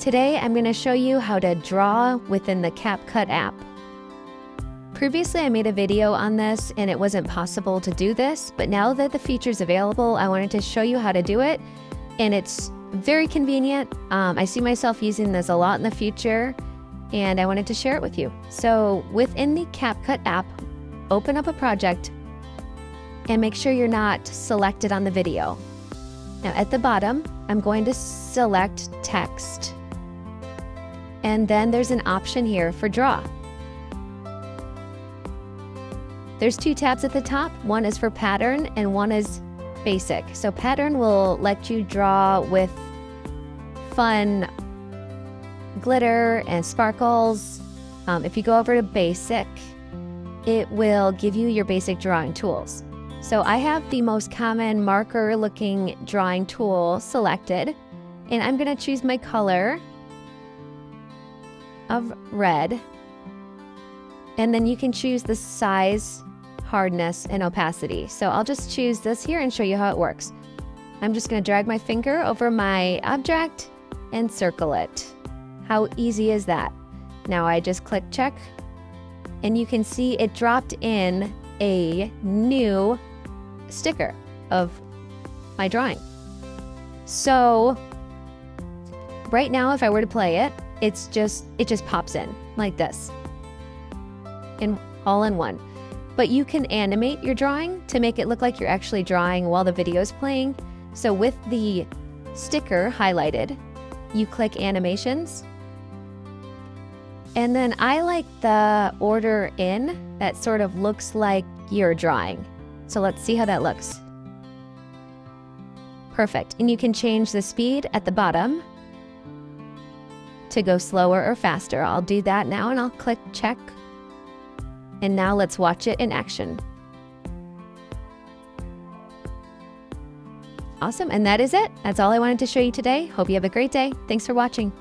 Today I'm going to show you how to draw within the CapCut app. Previously I made a video on this and it wasn't possible to do this, but now that the feature's available, I wanted to show you how to do it, and it's very convenient. I see myself using this a lot in the future, and I wanted to share it with you. So within the CapCut app, open up a project and make sure you're not selected on the video. Now at the bottom, I'm going to select text, and then there's an option here for draw. There's two tabs at the top. One is for pattern and one is basic. So pattern will let you draw with fun glitter and sparkles. If you go over to basic, it will give you your basic drawing tools. So I have the most common marker looking drawing tool selected, and I'm going to choose my color of red, and then you can choose the size, hardness, and opacity. So I'll just choose this here and show you how it works. I'm just going to drag my finger over my object and circle it. How easy is that? Now I just click check, and you can see it dropped in a new sticker of my drawing. So right now, if I were to play it, it just pops in like this, all in one. But you can animate your drawing to make it look like you're actually drawing while the video is playing. So with the sticker highlighted, you click animations, and then I like the order in that sort of looks like you're drawing. So let's see how that looks. Perfect. And you can change the speed at the bottom to go slower or faster. I'll do that now, and I'll click check. And now let's watch it in action. Awesome. And that is it. That's all I wanted to show you today. Hope you have a great day. Thanks for watching.